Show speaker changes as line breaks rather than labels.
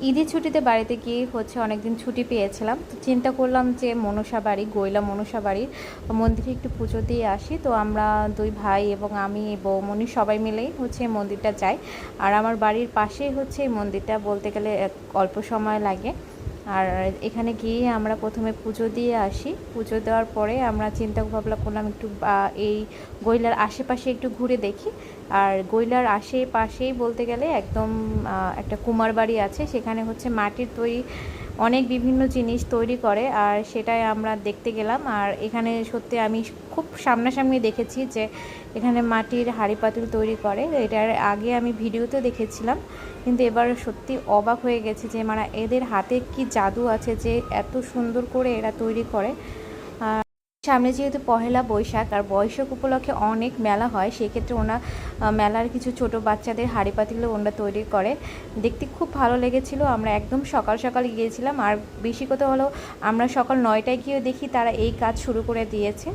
ঈদের ছুটিতে বাড়িতে গিয়ে অনেক দিন ছুটি পেয়েছিলাম, তো চিন্তা করলাম যে মনসা বাড়ি, গইলা মনসা বাড়ির মন্দিরে একটু পুজো দিয়ে আসি। তো আমরা দুই ভাই এবং আমি বৌমনি সবাই মিলেই এই মন্দিরটা যাই। আর আমার বাড়ির পাশেই এই মন্দিরটা, বলতে গেলে অল্প সময় লাগে। আর এখানে গিয়ে আমরা প্রথমে পুজো দিয়ে আসি। পুজো দেওয়ার পরে আমরা চিন্তা ভাবনা করলাম একটু এই গইলার আশেপাশে একটু ঘুরে দেখি। আর গইলার আশেপাশেই বলতে গেলে একদম একটা কুমার বাড়ি আছে, সেখানে মাটির তৈরি অনেক বিভিন্ন জিনিস তৈরি করে, আর সেটাই আমরা দেখতে গেলাম। আর এখানে সত্যি আমি খুব সামনাসামনি দেখেছি যে এখানে মাটির হাঁড়ি পাতিল তৈরি করে। এটার আগে আমি ভিডিওতে দেখেছিলাম, কিন্তু এবার সত্যি অবাক হয়ে গেছি যে মানে এদের হাতে কি জাদু আছে যে এত সুন্দর করে এরা তৈরি করে। সামনে যেহেতু পহেলা বৈশাখ, আর বৈশাখ উপলক্ষে অনেক মেলা হয়, সেক্ষেত্রে ওনার মেলার কিছু ছোট বাচ্চাদের হাঁড়ি পাতিলও ওনারা তৈরি করে। দেখতে খুব ভালো লেগেছিল। আমরা একদম সকাল সকাল গিয়েছিলাম, আর বেশি কথা হলো আমরা সকাল 9টায় গিয়ে দেখি তারা এই কাজ শুরু করে দিয়েছে।